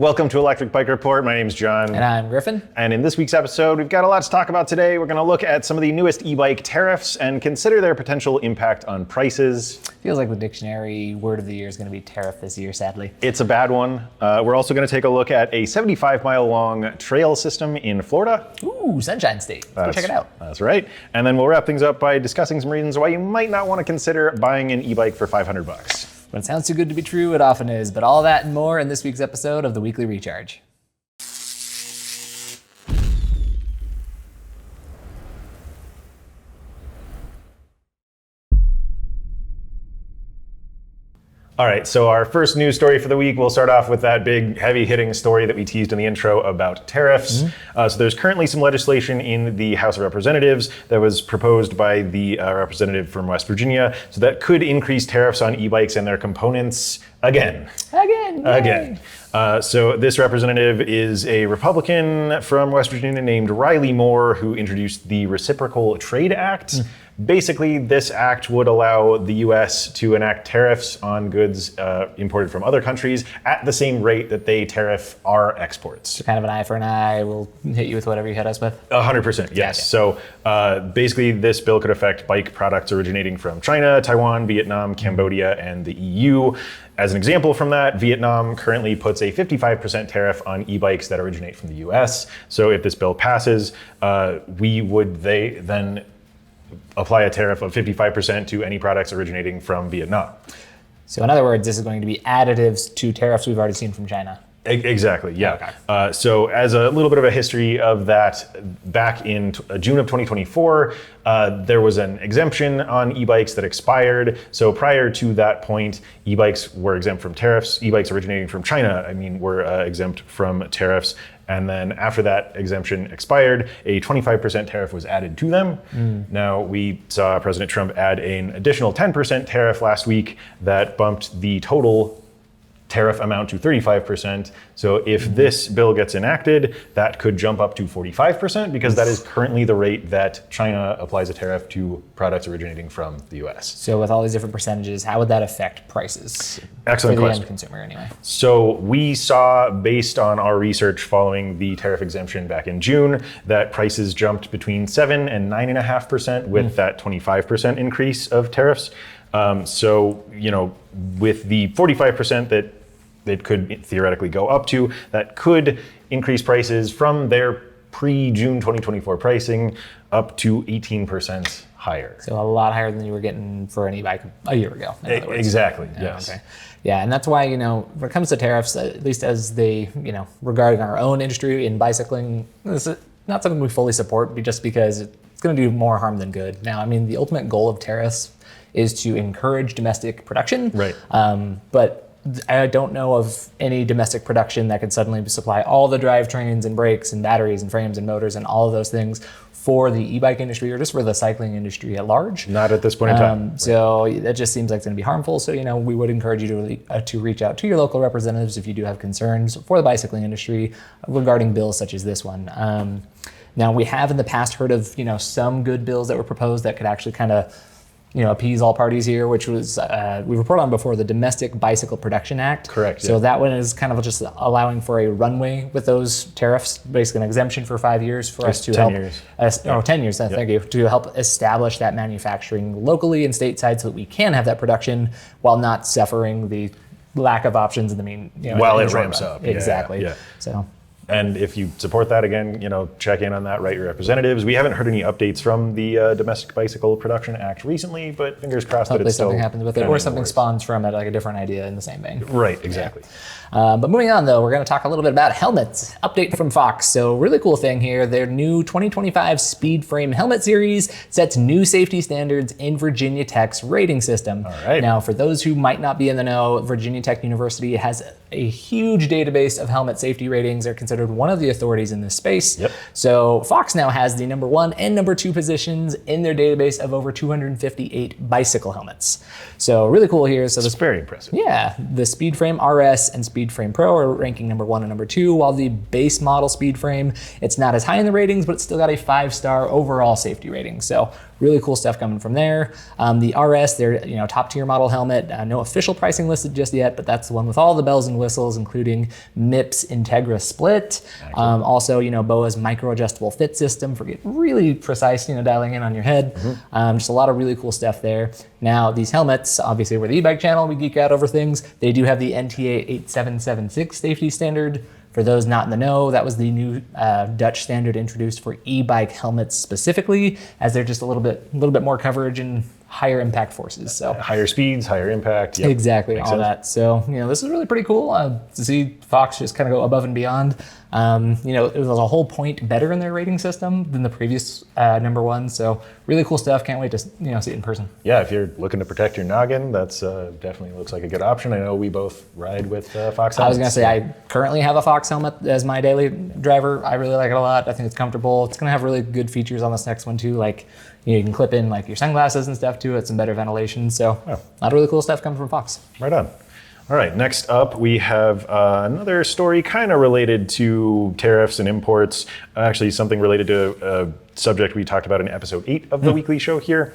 Welcome to Electric Bike Report. My name's John. And I'm Griffin. And in this week's episode, we've got a lot to talk about today. We're going to look at some of the newest e-bike tariffs and consider their potential impact on prices. Feels like the dictionary word of the year is going to be tariff this year, sadly. It's a bad one. We're also going to take a look at a 75-mile-long trail system in Florida. Ooh, Sunshine State. Let's go check it out. That's right. And then we'll wrap things up by discussing some reasons why you might not want to consider buying an e-bike for $500. When it sounds too good to be true, it often is. But all that and more in this week's episode of the Weekly Recharge. All right, so our first news story for the week, we'll start off with that big heavy-hitting story that we teased in the intro about tariffs. So there's currently some legislation in the House of Representatives that was proposed by the representative from West Virginia. So that could increase tariffs on e-bikes and their components again. So this representative is a Republican from West Virginia named Riley Moore, who introduced the Reciprocal Trade Act. Basically, this act would allow the U.S. to enact tariffs on goods imported from other countries at the same rate that they tariff our exports. So kind of an eye for an eye. We'll hit you with whatever you hit us with. 100%, yes. Okay. So basically, this bill could affect bike products originating from China, Taiwan, Vietnam, Cambodia, and the EU. As an example from that, Vietnam currently puts a 55% tariff on e-bikes that originate from the US. So if this bill passes, they then apply a tariff of 55% to any products originating from Vietnam. So in other words, this is going to be additives to tariffs we've already seen from China. Exactly, yeah. Okay. So as a little bit of a history of that, back in June of 2024, there was an exemption on e-bikes that expired. So prior to that point, e-bikes were exempt from tariffs. E-bikes originating from China, were exempt from tariffs. And then after that exemption expired, a 25% tariff was added to them. Now, we saw President Trump add an additional 10% tariff last week that bumped the total tariff amount to 35%. So if this bill gets enacted, that could jump up to 45% because that is currently the rate that China applies a tariff to products originating from the US. So with all these different percentages, how would that affect prices? Excellent for the question. End consumer anyway. So we saw, based on our research following the tariff exemption back in June, that prices jumped between 7 and 9.5% with that 25% increase of tariffs. With the 45% that it could theoretically go up to, that could increase prices from their pre-June 2024 pricing up to 18% higher. So a lot higher than you were getting for an e-bike a year ago. Exactly, yes. Okay. Yeah, and that's why, when it comes to tariffs, at least as they, regarding our own industry in bicycling, this is not something we fully support just because it's going to do more harm than good. Now, the ultimate goal of tariffs is to encourage domestic production. Right. But I don't know of any domestic production that could suddenly supply all the drivetrains and brakes and batteries and frames and motors and all of those things for the e-bike industry or just for the cycling industry at large. Not at this point in time. So that just seems like it's going to be harmful. So, we would encourage you to reach out to your local representatives if you do have concerns for the bicycling industry regarding bills such as this one. Now, we have in the past heard of, some good bills that were proposed that could actually kind of appease all parties here, which was, we reported on before, the Domestic Bicycle Production Act. Correct. So that one is kind of just allowing for a runway with those tariffs, basically an exemption for 5 years for us to 10 help. years. 10 years, thank you, to help establish that manufacturing locally and stateside so that we can have that production while not suffering the lack of options in the while it ramps up. Exactly. Yeah. So. And if you support that, again, check in on that, write your representatives. We haven't heard any updates from the Domestic Bicycle Production Act recently, but fingers crossed that it's still something happens with it, or something spawns from it, like a different idea in the same vein. Right, exactly. But moving on, though, we're going to talk a little bit about helmets. Update from Fox. So really cool thing here. Their new 2025 Speed Frame Helmet Series sets new safety standards in Virginia Tech's rating system. All right. Now, for those who might not be in the know, Virginia Tech University has a huge database of helmet safety ratings. They're considered one of the authorities in this space. Yep. So Fox now has the number 1 and number 2 positions in their database of over 258 bicycle helmets. So really cool here. So it's very impressive. Yeah, the Speed Frame RS and Speed Frame Pro are ranking number 1 and number 2, while the base model Speed Frame, it's not as high in the ratings, but it's still got a 5-star overall safety rating. So really cool stuff coming from there. The RS, their top tier model helmet, no official pricing listed just yet, but that's the one with all the bells and whistles, including MIPS Integra split. Also, BOA's micro adjustable fit system for getting really precise, dialing in on your head. Just a lot of really cool stuff there. Now, these helmets, obviously we're the e-bike channel, we geek out over things. They do have the NTA 8776 safety standard. For those not in the know, that was the new Dutch standard introduced for e-bike helmets specifically, as they're just a little bit more coverage and higher impact forces. So higher speeds, higher impact. Yep. Exactly, Makes all sense. that. So this is really pretty cool to see Fox just kind of go above and beyond. It was a whole point better in their rating system than the previous number one. So really cool stuff. Can't wait to see it in person. Yeah, if you're looking to protect your noggin, that's definitely looks like a good option. I know we both ride with Fox helmets. I was gonna say I currently have a Fox helmet as my daily driver. I really like it a lot. I think it's comfortable. It's gonna have really good features on this next one too. Like you can clip in like your sunglasses and stuff to it. Some better ventilation. So a lot of really cool stuff coming from Fox. Right on. All right, next up we have another story kind of related to tariffs and imports. Actually, something related to a subject we talked about in episode 8 of the weekly show here.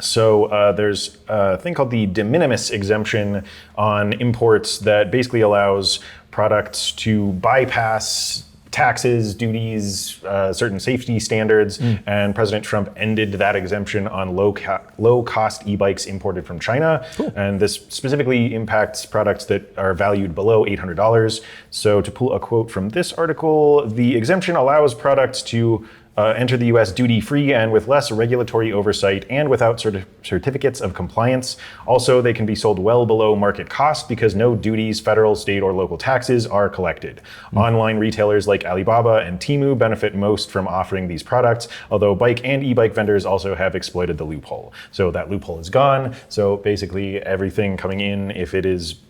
So there's a thing called the de minimis exemption on imports that basically allows products to bypass taxes, duties, certain safety standards, and President Trump ended that exemption on low-cost e-bikes imported from China. Cool. And this specifically impacts products that are valued below $800. So to pull a quote from this article, the exemption allows products to enter the U.S. duty-free and with less regulatory oversight and without certificates of compliance. Also, they can be sold well below market cost because no duties, federal, state, or local taxes are collected. Online retailers like Alibaba and Temu benefit most from offering these products, although bike and e-bike vendors also have exploited the loophole. So that loophole is gone. So basically everything coming in, if it is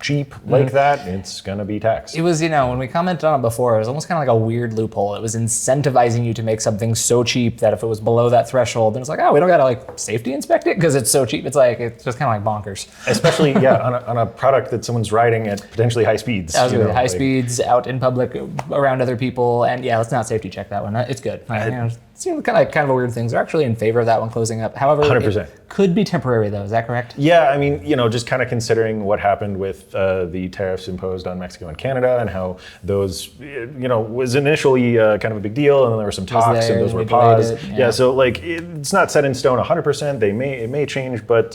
cheap like that, it's gonna be taxed. It was, when we commented on it before, it was almost kind of like a weird loophole. It was incentivizing you to make something so cheap that if it was below that threshold, then it's like, oh, we don't gotta safety inspect it because it's so cheap. It's just kind of like bonkers. Especially, on a product that someone's riding at potentially high speeds. High speeds, out in public, around other people, and let's not safety check that one. It's good. It seems kind of a weird things. They're actually in favor of that one closing up. However, 100%. It could be temporary though. Is that correct? Yeah, I mean, just kind of considering what happened with the tariffs imposed on Mexico and Canada and how those, was initially kind of a big deal, and then there were some talks and those were paused. So it's not set in stone 100%. It may change, but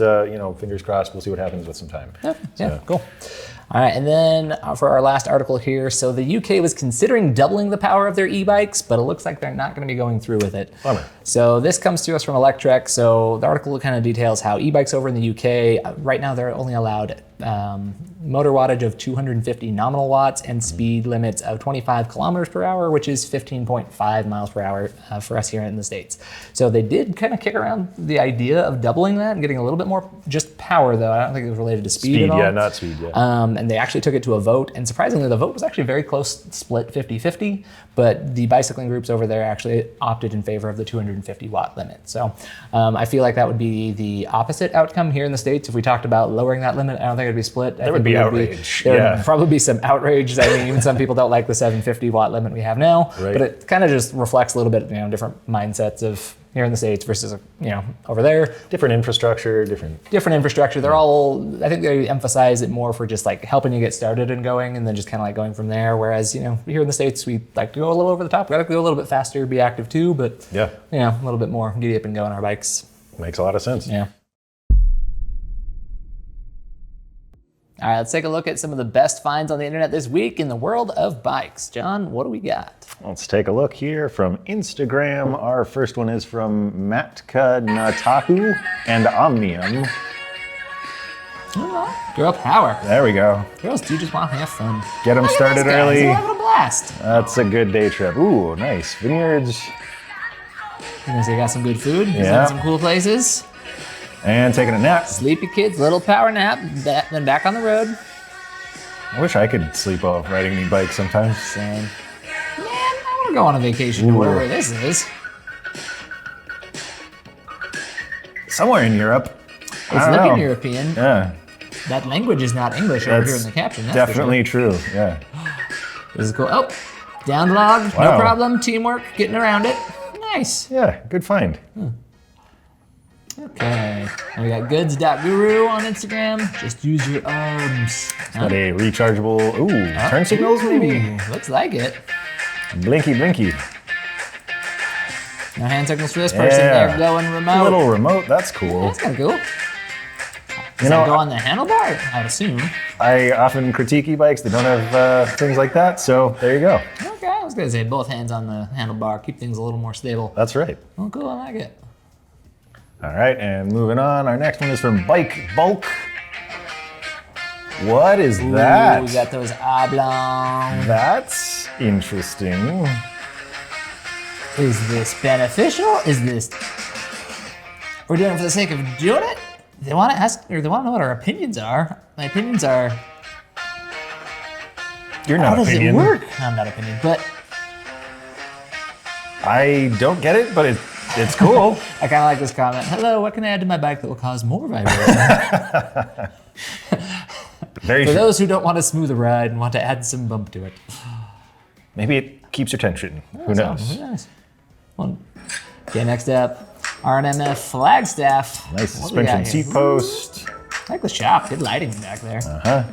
fingers crossed. We'll see what happens with some time. Yeah, cool. All right, and then for our last article here, so the UK was considering doubling the power of their e-bikes, but it looks like they're not going to be going through with it. Bummer. So this comes to us from Electrek. So the article kind of details how e-bikes over in the UK, right now they're only allowed motor wattage of 250 nominal watts and speed limits of 25 kilometers per hour, which is 15.5 miles per hour for us here in the States. So they did kind of kick around the idea of doubling that and getting a little bit more just power, though. I don't think it was related to speed at all. Yeah, not speed, and they actually took it to a vote, and surprisingly, the vote was actually very close, split 50-50, but the bicycling groups over there actually opted in favor of the 250 watt limit. So I feel like that would be the opposite outcome here in the States. If we talked about lowering that limit, I don't think it'd be split. There would be outrage. There would probably be some outrage. I mean, even some people don't like the 750 watt limit we have now, but it kind of just reflects a little bit, different mindsets of here in the States versus, over there. Different infrastructure, different infrastructure. They're all, I think they emphasize it more for just helping you get started and going, and then just kind of going from there. Whereas, here in the States, we like to go a little over the top. We got to go a little bit faster, be active too, but a little bit more giddy up and go on our bikes. Makes a lot of sense. Yeah. All right, let's take a look at some of the best finds on the internet this week in the world of bikes. John, what do we got? Let's take a look here from Instagram. Our first one is from Matka Natahu and Omnium. Girl power. There we go. Girls do just want to have fun. Get them started early. They're having a blast. That's a good day trip. Ooh, nice. Vineyards. They got some good food. Some cool places. And taking a nap. Sleepy kids, little power nap, then back on the road. I wish I could sleep while riding any bike sometimes. Same. Man, I want to go on a vacation to wherever this is. Somewhere in Europe. It's looking European. Yeah. That language is not English over here in the caption. That's definitely true. Yeah. This is cool. Oh, down log, no problem. Teamwork, getting around it. Nice. Yeah, good find. Okay. And we got goods.guru on Instagram. Just use your arms. Got a rechargeable, turn signals maybe? Looks like it. Blinky, blinky. No hand signals for this person. Yeah. They're going A remote. little remote, that's cool. That's kind of cool. Does that go on the handlebar? I'd assume. I often critique e-bikes that don't have things like that, so there you go. Okay, I was gonna say both hands on the handlebar, keep things a little more stable. That's right. Oh, cool, I like it. All right, and moving on, our next one is from Bike Bulk. What is that? Ooh, we got those oblong. That's interesting. Is this beneficial? Is this... We're doing it for the sake of doing it? They want to ask, or they want to know what our opinions are. My opinions are... You're not How opinion. does it work? I'm not opinion, but... I don't get it, but it's cool. I kind of like this comment. Hello, what can I add to my bike that will cause more vibration? Very For true. those who don't want a smoother ride and want to add some bump to it. Maybe it keeps your tension. Who knows? Who knows? Well, okay, next up, RNMF Flagstaff. Nice What do we got suspension here? seat post. I like the shop. Good lighting back there.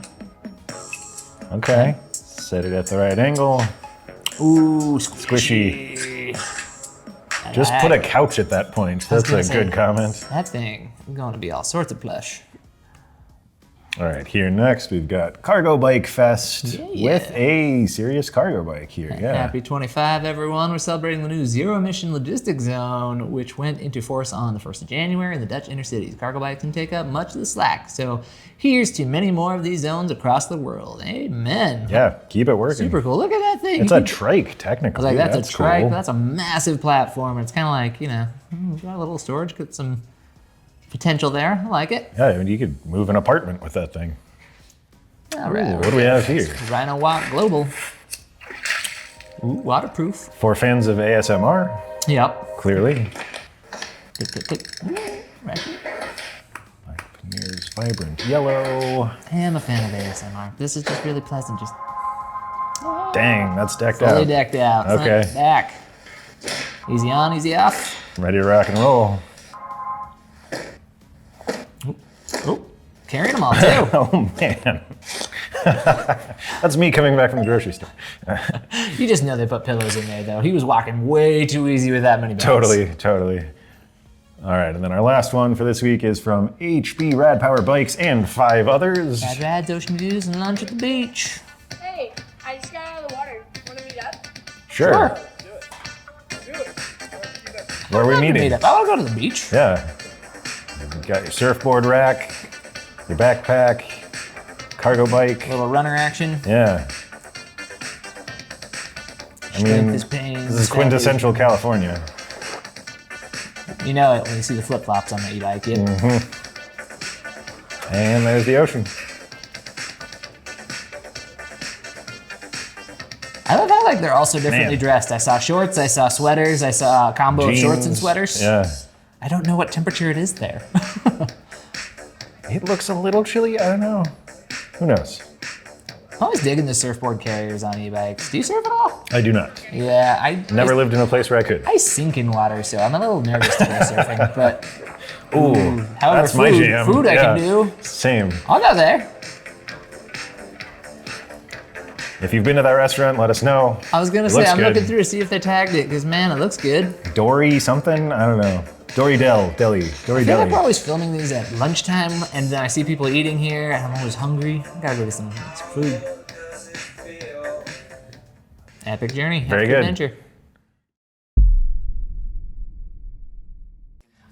Okay. Set it at the right angle. Ooh, Squishy. I Just like put a it. couch at that point. was That's a gonna say- good comment. That thing is going to be all sorts of plush. All right, here next we've got Cargo Bike Fest Yeah. with a serious cargo bike here. Yeah. Happy 25, everyone. We're celebrating the new Zero Emission Logistics Zone, which went into force on the 1st of January in the Dutch intercities. Cargo bikes can take up much of the slack. So here's to many more of these zones across the world. Amen. Yeah, keep it working. Super cool. Look at that thing. It's You a can- trike, technically. Like that's a trike. Cool. That's a massive platform. And it's kind of like, we've got a little storage, got some potential there. I like it. Yeah, I mean, you could move an apartment with that thing. All right. Ooh, what do we have here? Rhino Watt Global. Ooh, waterproof. For fans of ASMR, Yep. clearly. Click, click, click. Right here. Here's vibrant yellow. I am a fan of ASMR. This is just really pleasant. Just Dang, that's decked fully out. decked out. Front, Okay. Back. Easy on, easy off. Ready to rock and roll. Oh, carrying them all too. Oh man. That's me coming back from the grocery store. You just know they put pillows in there though. He was walking way too easy with that many bags. Totally. All right, and then our last one for this week is from HB Rad Power Bikes and 5 others. Bad rides, ocean views, and lunch at the beach. Hey, I just got out of the water. Want to meet up? Sure. Where are we meeting? I want to go to the beach. Yeah. You've got your surfboard rack, your backpack, cargo bike. A little runner action. Yeah. I Strength mean, is pain. this is quintessential California. You know it when you see the flip flops on the e-bike. Yeah. And there's the ocean. I love how like they're also differently Man. dressed. I saw shorts, I saw sweaters, I saw a combo of shorts and Jeans. sweaters. Yeah. I don't know what temperature it is there. It looks a little chilly. I don't know. Who knows? I'm always digging the surfboard carriers on e-bikes. Do you surf at all? I do not. Yeah, I Never lived in a place where I could. I sink in water, so I'm a little nervous to go surfing. But Ooh, however, that's my jam. food I can do. Same. I'll go there. If you've been to that restaurant, let us know. I was gonna It say looks I'm good. looking through to see if they tagged it, because man, it looks good. Dory something? I don't know. Dory Deli. Dory I feel like Deli. we're always filming these at lunchtime, and then I see people eating here, and I'm always hungry. I gotta go get some food. Epic journey. Very epic good. Adventure.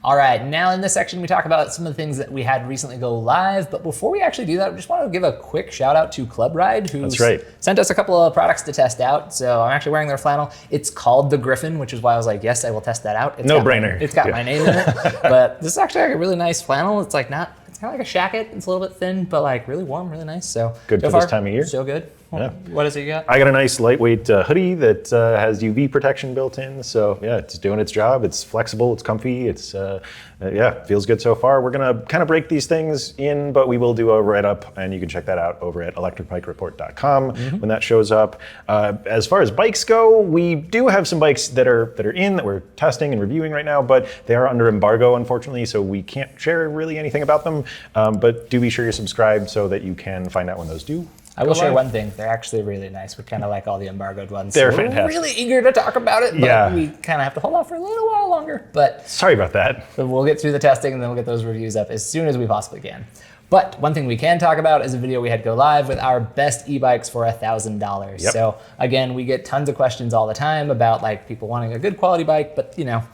All right, now in this section we talk about some of the things that we had recently go live, but before we actually do that, we just want to give a quick shout out to Club Ride, who That's right. sent us a couple of products to test out. So I'm actually wearing their flannel. It's called the Griffin, which is why I was like, yes, I will test that out. It's No got my- brainer. It's got Yeah. my name in it, but this is actually like a really nice flannel. It's like not, it's kind of like a shacket. It's a little bit thin, but like really warm, really nice. So Good so for this far, time of year. So good. Yeah. What is it you got? I got a nice lightweight hoodie that has UV protection built in. So yeah, it's doing its job. It's flexible, it's comfy, it's yeah, feels good so far. We're gonna kind of break these things in, but we will do a write-up, and you can check that out over at electricbikereport.com when that shows up. As far as bikes go, we do have some bikes that are that we're testing and reviewing right now, but they are under embargo, unfortunately, so we can't share really anything about them. But do be sure you're subscribed so that you can find out when those do. I will share one thing. They're actually really nice. We kind of like all the embargoed ones. They're so fantastic. We're really eager to talk about it, but we kind of have to hold off for a little while longer. But sorry about that. But we'll get through the testing and then we'll get those reviews up as soon as we possibly can. But one thing we can talk about is a video we had go live with our best e-bikes for $1,000. Yep. So again, we get tons of questions all the time about like people wanting a good quality bike, but you know,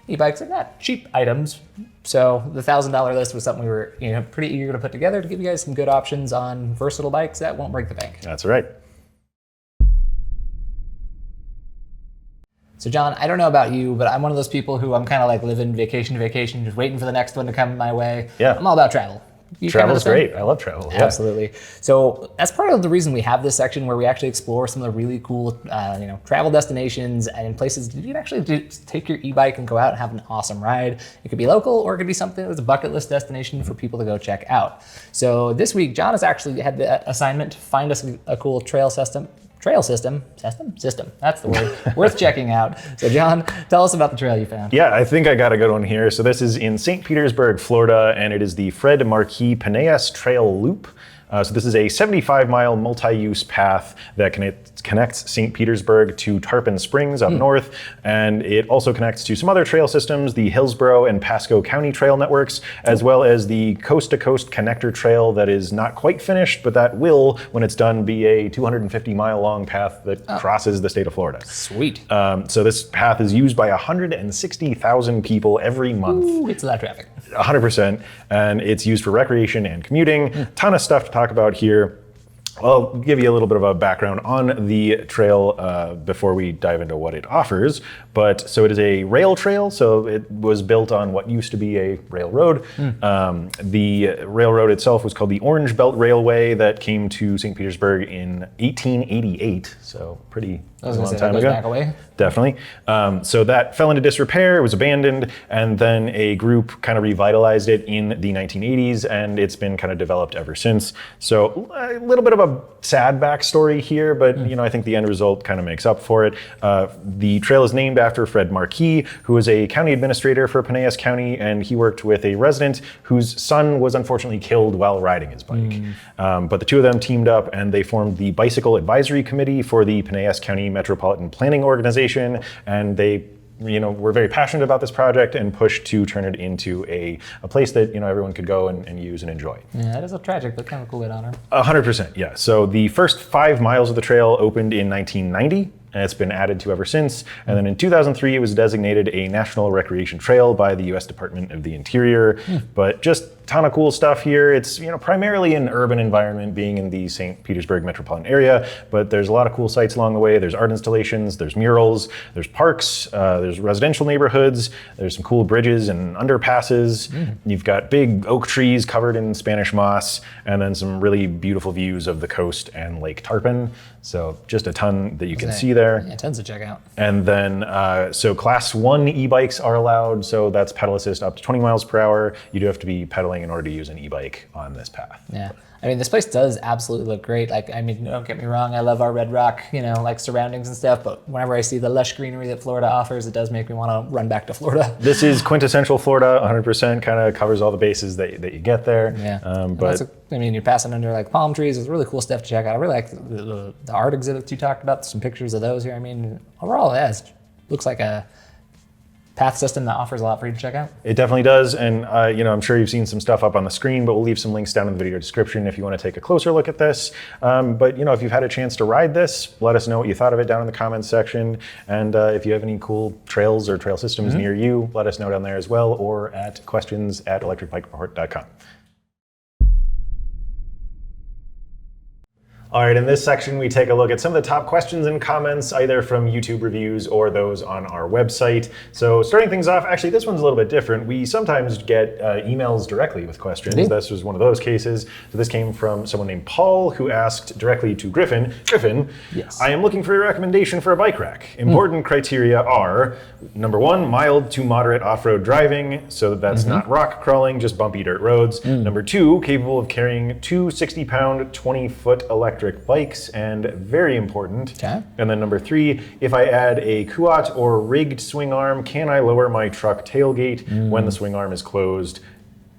e-bikes are not cheap items. So the $1,000 list was something we were pretty eager to put together to give you guys some good options on versatile bikes that won't break the bank. That's right. So John, I don't know about you, but I'm one of those people who I'm kind of like living vacation to vacation, just waiting for the next one to come my way. Yeah. I'm all about travel. Travel's great. I love travel. Yeah. Absolutely. So that's part of the reason we have this section where we actually explore some of the really cool, travel destinations and places you can actually take your e-bike and go out and have an awesome ride. It could be local, or it could be something that's a bucket list destination for people to go check out. So this week, John has actually had the assignment to find us a cool trail system. That's the word. Worth checking out. So John, tell us about the trail you found. Yeah, I think I got a good one here. So this is in St. Petersburg, Florida, and it is the Fred Marquis Peneas Trail Loop. So this is a 75-mile multi-use path that connects St. Petersburg to Tarpon Springs up north, and it also connects to some other trail systems, the Hillsborough and Pasco County trail networks, as well as the coast-to-coast connector trail that is not quite finished, but that will, when it's done, be a 250-mile-long path that crosses the state of Florida. Sweet. So this path is used by 160,000 people every month. Ooh, it's a lot of traffic. 100%, and it's used for recreation and commuting. Ton of stuff to talk about here. I'll give you a little bit of a background on the trail before we dive into what it offers. But so it is a rail trail, so it was built on what used to be a railroad. The railroad itself was called the Orange Belt Railway that came to St. Petersburg in 1888, so pretty long time ago. Back away. Definitely. So that fell into disrepair, it was abandoned, and then a group kind of revitalized it in the 1980s, and it's been kind of developed ever since. So a little bit of a sad backstory here, but I think the end result kind of makes up for it. The trail is named after Fred Marquis, who was a county administrator for Peneas County, and he worked with a resident whose son was unfortunately killed while riding his bike. But the two of them teamed up and they formed the Bicycle Advisory Committee for the Peneas County Metropolitan Planning Organization, and they were very passionate about this project and pushed to turn it into a place that everyone could go and use and enjoy. Yeah, that is a tragic but kind of cool way to honor. 100%, yeah. So the first 5 miles of the trail opened in 1990. And it's been added to ever since. And then in 2003, it was designated a National Recreation Trail by the U.S. Department of the Interior. But just a ton of cool stuff here. It's primarily an urban environment, being in the St. Petersburg metropolitan area, but there's a lot of cool sites along the way. There's art installations, there's murals, there's parks, there's residential neighborhoods, there's some cool bridges and underpasses. You've got big oak trees covered in Spanish moss, and then some really beautiful views of the coast and Lake Tarpon. So just a ton that you can see there. Yeah, tons to check out. And then, so class 1 e-bikes are allowed. So that's pedal assist up to 20 miles per hour. You do have to be pedaling in order to use an e-bike on this path. Yeah. I mean, this place does absolutely look great. Like, I mean, don't get me wrong, I love our Red Rock, surroundings and stuff, but whenever I see the lush greenery that Florida offers, it does make me want to run back to Florida. This is quintessential Florida, 100%, kind of covers all the bases that you get there. Yeah. But you're passing under like palm trees. There's really cool stuff to check out. I really like the art exhibits you talked about, some pictures of those here. I mean, overall, it looks like a path system that offers a lot for you to check out. It definitely does, and I'm sure you've seen some stuff up on the screen, but we'll leave some links down in the video description if you want to take a closer look at this. But if you've had a chance to ride this, let us know what you thought of it down in the comments section, and if you have any cool trails or trail systems near you, let us know down there as well, or at questions@electricbikereport.com. All right, in this section, we take a look at some of the top questions and comments, either from YouTube reviews or those on our website. So starting things off, actually, this one's a little bit different. We sometimes get emails directly with questions. Indeed. This was one of those cases. So this came from someone named Paul, who asked directly to Griffin. Griffin, yes. I am looking for a recommendation for a bike rack. Important criteria are, number one, mild to moderate off-road driving, so that's not rock crawling, just bumpy dirt roads. Number two, capable of carrying two 60-pound, 20-foot electric bikes, and very important. Okay. And then number three, if I add a Kuat or rigged swing arm, can I lower my truck tailgate when the swing arm is closed,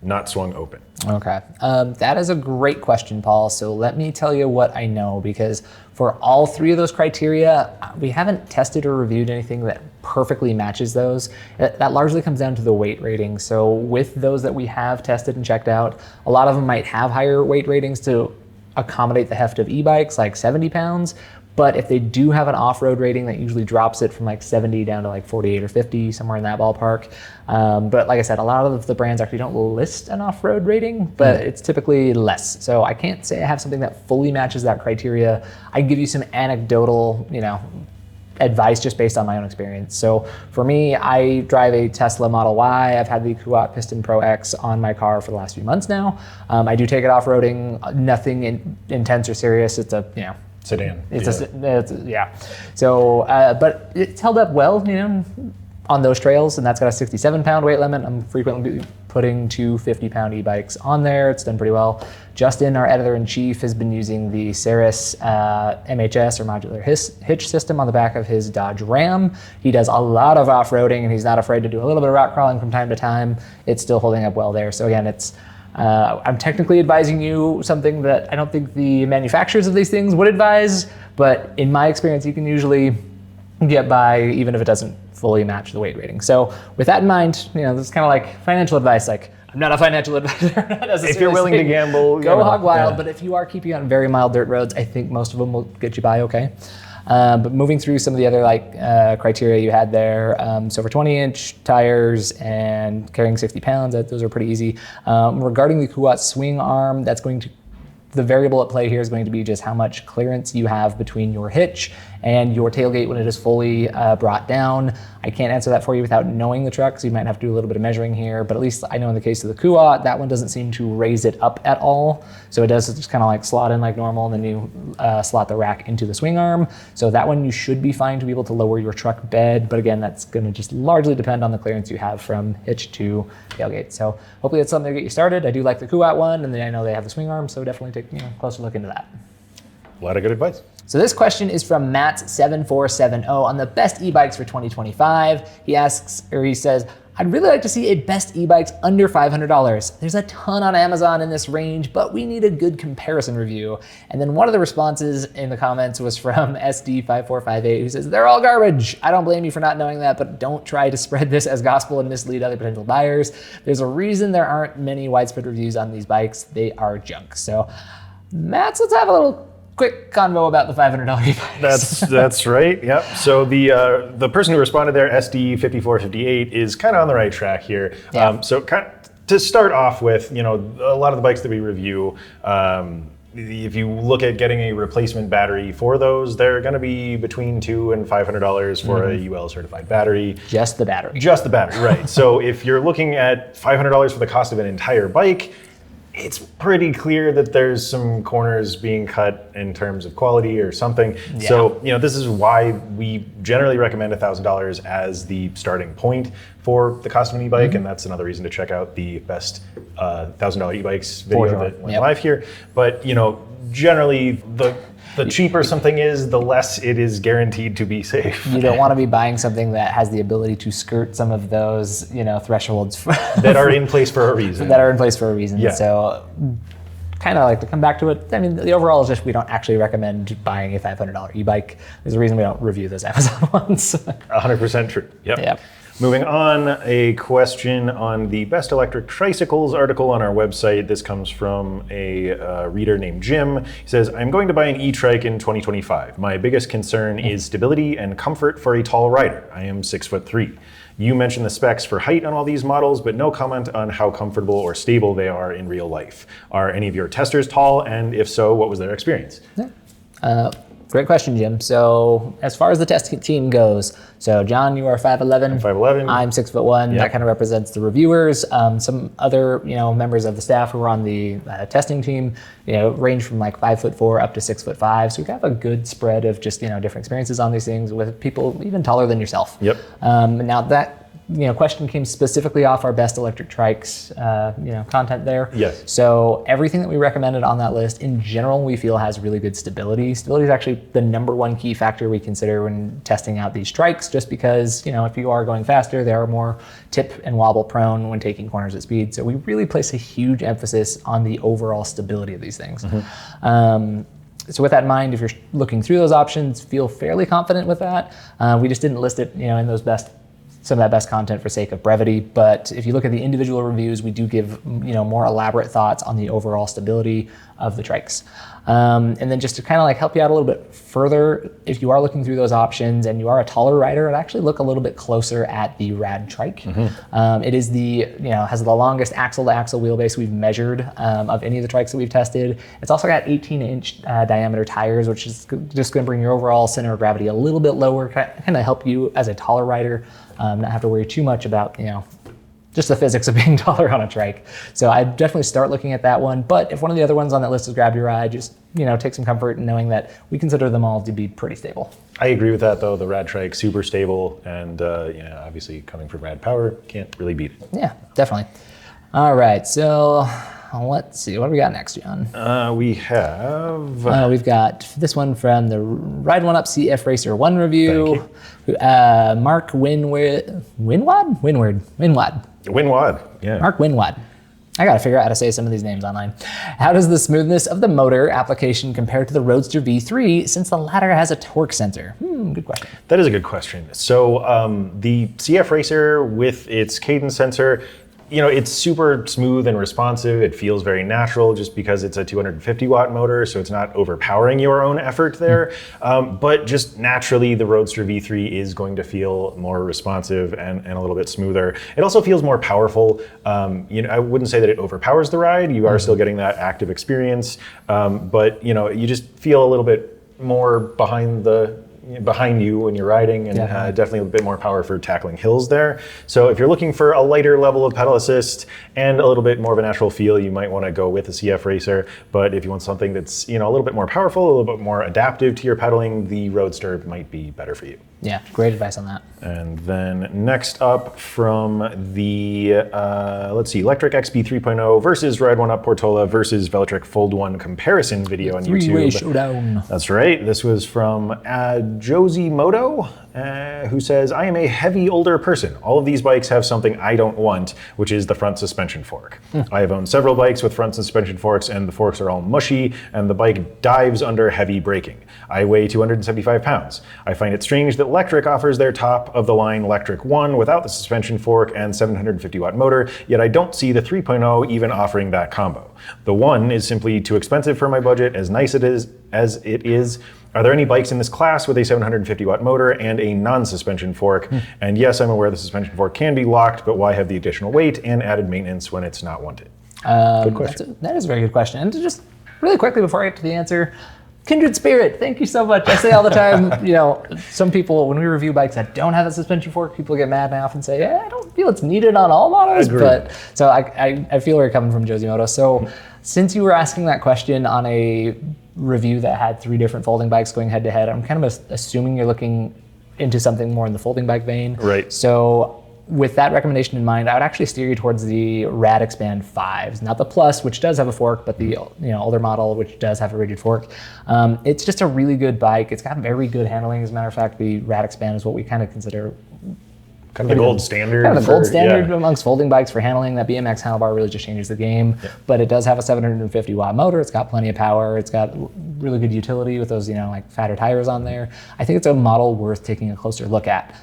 not swung open? Okay, that is a great question, Paul. So let me tell you what I know, because for all three of those criteria, we haven't tested or reviewed anything that perfectly matches those. That largely comes down to the weight rating. So with those that we have tested and checked out, a lot of them might have higher weight ratings to accommodate the heft of e-bikes, like 70 pounds. But if they do have an off-road rating, that usually drops it from like 70 down to like 48 or 50, somewhere in that ballpark. But like I said, a lot of the brands actually don't list an off-road rating, but it's typically less. So I can't say I have something that fully matches that criteria. I can give you some anecdotal, advice just based on my own experience. So for me, I drive a Tesla Model Y. I've had the Kuat Piston Pro X on my car for the last few months now. I do take it off-roading, nothing intense or serious. It's a, Sedan. Yeah. So, but it's held up well, on those trails, and that's got a 67-pound weight limit. I'm frequently putting two 50-pound e-bikes on there. It's done pretty well. Justin, our editor-in-chief, has been using the Ceres MHS, or modular hitch system, on the back of his Dodge Ram. He does a lot of off-roading, and he's not afraid to do a little bit of rock crawling from time to time. It's still holding up well there. So again, it's I'm technically advising you something that I don't think the manufacturers of these things would advise, but in my experience, you can usually get by even if it doesn't fully match the weight rating. So with that in mind, this is kind of like financial advice. Like, I'm not a financial advisor. If you're willing to gamble, go hog wild. Yeah. But if you are keeping on very mild dirt roads, I think most of them will get you by okay. But moving through some of the other criteria you had there, so for 20-inch tires and carrying 60 pounds, those are pretty easy. Regarding the Kuat swing arm, the variable at play here is going to be just how much clearance you have between your hitch and your tailgate when it is fully brought down. I can't answer that for you without knowing the truck, so you might have to do a little bit of measuring here, but at least I know in the case of the Kuat, that one doesn't seem to raise it up at all. So it does just kind of like slot in like normal, and then you slot the rack into the swing arm. So that one you should be fine to be able to lower your truck bed, but again, that's gonna just largely depend on the clearance you have from hitch to tailgate. So hopefully that's something to get you started. I do like the Kuat one, and then I know they have the swing arm, so definitely take a closer look into that. A lot of good advice. So this question is from Matt7470 on the best e-bikes for 2025. He says, I'd really like to see a best e-bikes under $500. There's a ton on Amazon in this range, but we need a good comparison review. And then one of the responses in the comments was from SD5458, who says, they're all garbage. I don't blame you for not knowing that, but don't try to spread this as gospel and mislead other potential buyers. There's a reason there aren't many widespread reviews on these bikes. They are junk. So Matt, let's have a little quick convo about the $500 e-bikes. That's right. Yep. So the person who responded there, SD5458, is kind of on the right track here. Yeah. So to start off with, a lot of the bikes that we review, if you look at getting a replacement battery for those, they're going to be between $200 and $500 for a UL certified battery. Just the battery. Just the battery, right. So if you're looking at $500 for the cost of an entire bike, it's pretty clear that there's some corners being cut in terms of quality or something. Yeah. So, this is why we generally recommend $1,000 as the starting point for the cost of an e-bike, and that's another reason to check out the best $1,000 e-bikes video that went live here. But, generally the cheaper something is, the less it is guaranteed to be safe. You don't want to be buying something that has the ability to skirt some of those, thresholds that are in place for a reason. Yeah. So kind of like to come back to it. I mean, the overall is just we don't actually recommend buying a $500 e-bike. There's a reason we don't review those Amazon ones. 100% true. Yep. Moving on, a question on the Best Electric Tricycles article on our website. This comes from a reader named Jim. He says, I'm going to buy an E-Trike in 2025. My biggest concern is stability and comfort for a tall rider. I am 6'3". You mentioned the specs for height on all these models, but no comment on how comfortable or stable they are in real life. Are any of your testers tall? And if so, what was their experience? Yeah. Great question, Jim. So as far as the testing team goes, so John, you are 5'11". 5'11". I'm 6'1". Yep. That kind of represents the reviewers. Some other, members of the staff who are on the testing team, range from like 5'4" up to 6'5". So we have a good spread of just, different experiences on these things with people even taller than yourself. Yep. Now that question came specifically off our best electric trikes, content there. Yes. So everything that we recommended on that list, in general, we feel has really good stability. Stability is actually the number one key factor we consider when testing out these trikes, just because, if you are going faster, they are more tip and wobble prone when taking corners at speed. So we really place a huge emphasis on the overall stability of these things. So with that in mind, if you're looking through those options, feel fairly confident with that. We just didn't list it, in those some of that best content for sake of brevity. But if you look at the individual reviews, we do give more elaborate thoughts on the overall stability of the trikes. And then just to kind of help you out a little bit further, if you are looking through those options and you are a taller rider, I'd actually look a little bit closer at the Rad Trike. It is has the longest axle to axle wheelbase we've measured of any of the trikes that we've tested. It's also got 18-inch diameter tires, which is just going to bring your overall center of gravity a little bit lower, kind of help you as a taller rider not have to worry too much about just the physics of being taller on a trike. So I'd definitely start looking at that one. But if one of the other ones on that list is Grab Your Ride, just take some comfort in knowing that we consider them all to be pretty stable. I agree with that, though. The Rad Trike, super stable, and obviously coming from Rad Power, can't really beat it. Yeah, definitely. All right, so let's see. What do we got next, John? We've got this one from the Ride One Up CF Racer 1 review. Mark Winward? Winwad, yeah. Mark Winwad. I gotta figure out how to say some of these names online. How does the smoothness of the motor application compare to the Roadster V3 since the latter has a torque sensor? Good question. That is a good question. So the CF Racer with its cadence sensor, it's super smooth and responsive. It feels very natural just because it's a 250 watt motor, so it's not overpowering your own effort there. But just naturally, the Roadster V3 is going to feel more responsive and a little bit smoother. It also feels more powerful. I wouldn't say that it overpowers the ride. You are still getting that active experience, but you just feel a little bit more behind you when you're riding, and definitely a bit more power for tackling hills there. So if you're looking for a lighter level of pedal assist and a little bit more of a natural feel, you might want to go with the CF Racer. But if you want something that's a little bit more powerful, a little bit more adaptive to your pedaling, the Roadster might be better for you. Yeah, great advice on that. And then next up from the, Electric XP 3.0 versus Ride 1 Up Portola versus Velotric Fold 1 comparison video on YouTube. Three-way showdown. That's right. This was from Josie Moto, who says, I am a heavy older person. All of these bikes have something I don't want, which is the front suspension fork. I have owned several bikes with front suspension forks, and the forks are all mushy, and the bike dives under heavy braking. I weigh 275 pounds. I find it strange that Electric offers their top of the line Electric 1 without the suspension fork and 750 watt motor, yet I don't see the 3.0 even offering that combo. The 1 is simply too expensive for my budget, as nice as it is. Are there any bikes in this class with a 750 watt motor and a non-suspension fork? And yes, I'm aware the suspension fork can be locked, but why have the additional weight and added maintenance when it's not wanted? Good question. That is a very good question. And to just really quickly before I get to the answer, Kindred Spirit, thank you so much. I say all the time, some people, when we review bikes that don't have a suspension fork, people get mad and I often say, I don't feel it's needed on all models. But so I feel where you're coming from, Josie Moto. So since you were asking that question on a review that had 3 different folding bikes going head to head, I'm kind of assuming you're looking into something more in the folding bike vein. Right. So with that recommendation in mind, I would actually steer you towards the Rad Expand 5s, not the Plus, which does have a fork, but the older model, which does have a rigid fork. It's just a really good bike. It's got very good handling. As a matter of fact, the Rad Expand is what we kind of consider kind of the gold standard. Kind of the gold standard amongst folding bikes for handling. That BMX handlebar really just changes the game. Yeah. But it does have a 750 watt motor. It's got plenty of power. It's got really good utility with those fatter tires on there. I think it's a model worth taking a closer look at.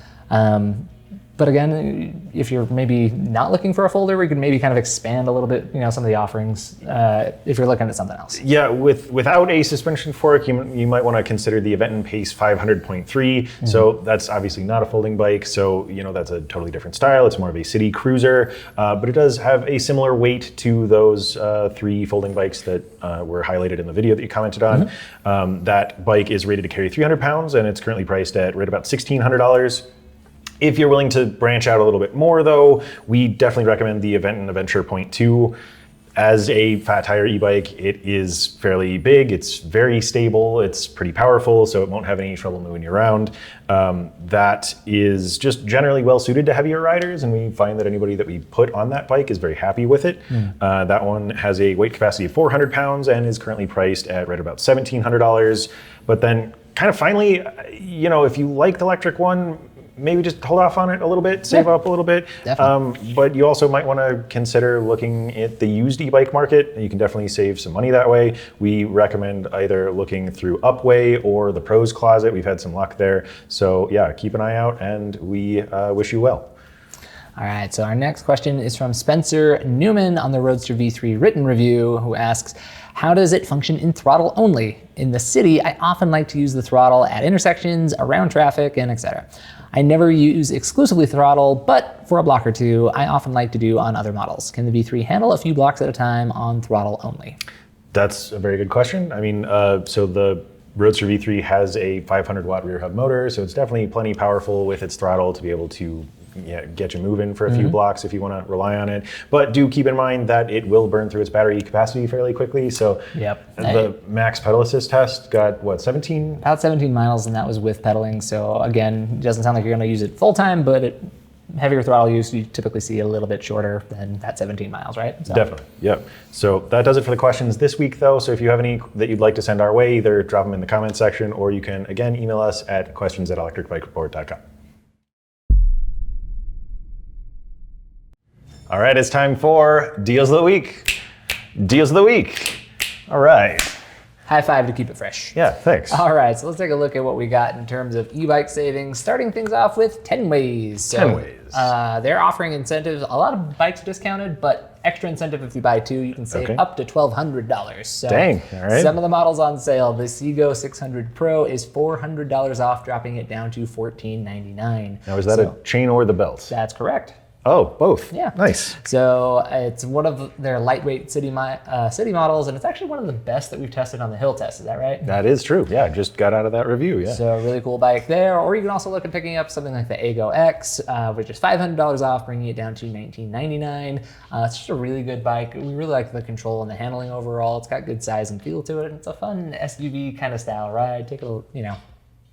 But again, if you're maybe not looking for a folder, we could maybe kind of expand a little bit, some of the offerings if you're looking at something else. Yeah, without a suspension fork, you might want to consider the Event and Pace 500.3. So that's obviously not a folding bike. So that's a totally different style. It's more of a city cruiser, but it does have a similar weight to those 3 folding bikes that were highlighted in the video that you commented on. That bike is rated to carry 300 pounds, and it's currently priced at right about $1,600. If you're willing to branch out a little bit more though, we definitely recommend the Event and Adventure Point 2. As a fat tire e-bike, it is fairly big, it's very stable, it's pretty powerful, so it won't have any trouble moving you around. That is just generally well suited to heavier riders, and we find that anybody that we put on that bike is very happy with it. That one has a weight capacity of 400 pounds and is currently priced at right about $1,700. But then kind of finally, if you like the electric one, maybe just hold off on it a little bit, save up a little bit. But you also might want to consider looking at the used e-bike market. You can definitely save some money that way. We recommend either looking through Upway or the Pros Closet. We've had some luck there. So yeah, keep an eye out, and we wish you well. All right, so our next question is from Spencer Newman on the Roadster V3 written review, who asks, how does it function in throttle only? In the city, I often like to use the throttle at intersections, around traffic, and etc. I never use exclusively throttle, but for a block or two, I often like to do on other models. Can the V3 handle a few blocks at a time on throttle only? That's a very good question. I mean, so the Roadster V3 has a 500 watt rear hub motor, so it's definitely plenty powerful with its throttle to be able to get you moving for a few blocks if you want to rely on it. But do keep in mind that it will burn through its battery capacity fairly quickly. So the max pedal assist test got, what, 17? About 17 miles, and that was with pedaling. So again, it doesn't sound like you're going to use it full time, but heavier throttle use, you typically see a little bit shorter than that 17 miles, right? So. Definitely, yep. So that does it for the questions this week, though. So if you have any that you'd like to send our way, either drop them in the comments section, or you can, again, email us at questions@electricbikereport.com. All right, it's time for Deals of the Week. Deals of the Week. All right. High five to keep it fresh. Yeah, thanks. All right, so let's take a look at what we got in terms of e-bike savings, starting things off with 10 Ways. So, 10 Ways. They're offering incentives. A lot of bikes are discounted, but extra incentive if you buy 2, you can save up to $1,200. So dang, all right. Some of the models on sale, the Seago 600 Pro is $400 off, dropping it down to $1,499. Now, is that a chain or the belt? That's correct. Oh, both. Yeah. Nice. So it's one of their lightweight city models, and it's actually one of the best that we've tested on the hill test. Is that right? That is true. Yeah, just got out of that review. Yeah. So a really cool bike there. Or you can also look at picking up something like the Ego X, which is $500 off, bringing it down to $1,999. It's just a really good bike. We really like the control and the handling overall. It's got good size and feel to it. And it's a fun SUV kind of style ride. Take it,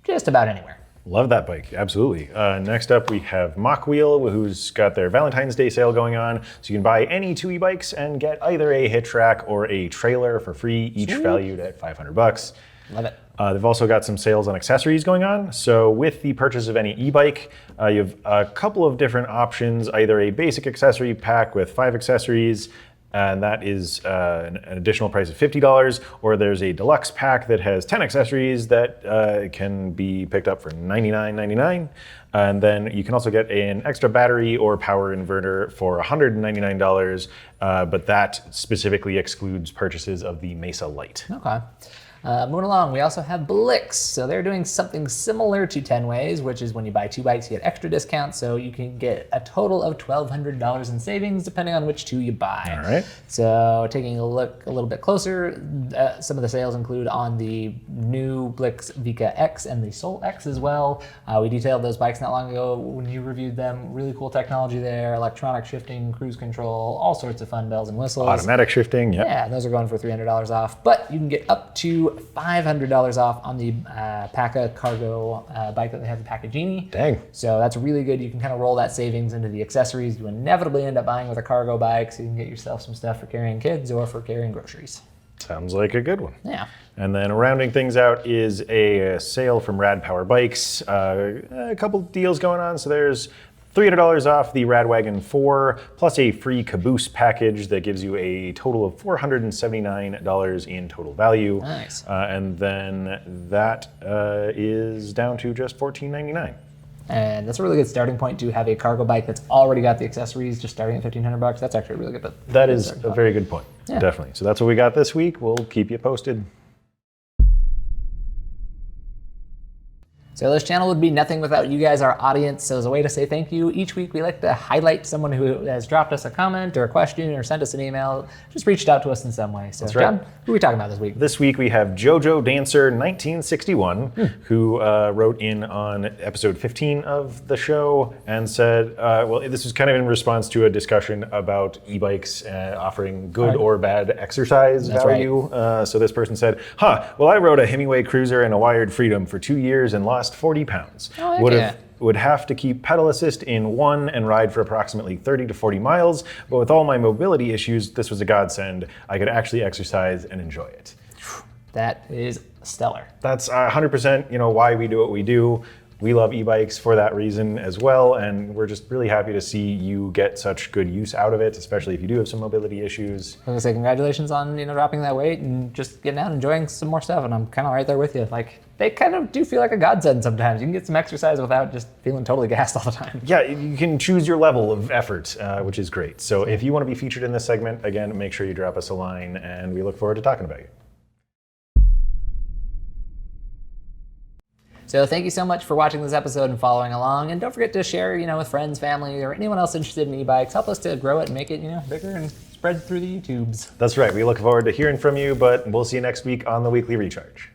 just about anywhere. Love that bike, absolutely. Next up, we have Mach Wheel, who's got their Valentine's Day sale going on. So you can buy any 2 e-bikes and get either a hitch rack or a trailer for free, each valued at $500. Love it. They've also got some sales on accessories going on. So with the purchase of any e-bike, you have a couple of different options, either a basic accessory pack with 5 accessories, and that is an additional price of $50, or there's a deluxe pack that has 10 accessories that can be picked up for $99.99. And then you can also get an extra battery or power inverter for $199, but that specifically excludes purchases of the Mesa Lite. Okay. Moving along, we also have Blix. So they're doing something similar to 10 Ways, which is when you buy 2 bikes, you get extra discounts. So you can get a total of $1,200 in savings, depending on which 2 you buy. All right. So taking a look a little bit closer, some of the sales include on the new Blix Vika X and the Soul X as well. We detailed those bikes not long ago when you reviewed them. Really cool technology there, electronic shifting, cruise control, all sorts of fun bells and whistles. Automatic shifting, yep. Yeah, those are going for $300 off, but you can get up to $500 off on the Paca cargo bike that they have, the Paca Genie. Dang. So that's really good. You can kind of roll that savings into the accessories you inevitably end up buying with a cargo bike, so you can get yourself some stuff for carrying kids or for carrying groceries. Sounds like a good one. Yeah. And then rounding things out is a sale from Rad Power Bikes. A couple deals going on. So there's $300 off the Radwagon 4, plus a free caboose package that gives you a total of $479 in total value. Nice. And then that is down to just $14.99. And that's a really good starting point to have a cargo bike that's already got the accessories, just starting at $1,500. That's actually a really good. That is a very good point. Yeah. Definitely. So that's what we got this week. We'll keep you posted. So this channel would be nothing without you guys, our audience. So as a way to say thank you, each week we like to highlight someone who has dropped us a comment or a question or sent us an email, just reached out to us in some way. So That's right. John, who are we talking about this week? This week we have JoJo Dancer 1961, who wrote in on episode 15 of the show and said, well, this was kind of in response to a discussion about e-bikes offering good or bad exercise value. So this person said, well, I rode a Hemingway Cruiser and a Wired Freedom for 2 years and lost 40 pounds. Would have to keep pedal assist in one and ride for approximately 30 to 40 miles, but with all my mobility issues, this was a godsend. I could actually exercise and enjoy it. That is stellar. That's 100% why we do what we do. We love e-bikes for that reason as well, and we're just really happy to see you get such good use out of it, especially if you do have some mobility issues. I was gonna say congratulations on dropping that weight and just getting out and enjoying some more stuff, and I'm kind of right there with you. Like, they kind of do feel like a godsend sometimes. You can get some exercise without just feeling totally gassed all the time. Yeah, you can choose your level of effort, which is great. So if you want to be featured in this segment, again, make sure you drop us a line, and we look forward to talking about you. So thank you so much for watching this episode and following along. And don't forget to share, with friends, family, or anyone else interested in e-bikes. Help us to grow it and make it, bigger and spread through the YouTubes. That's right. We look forward to hearing from you, but we'll see you next week on the Weekly Recharge.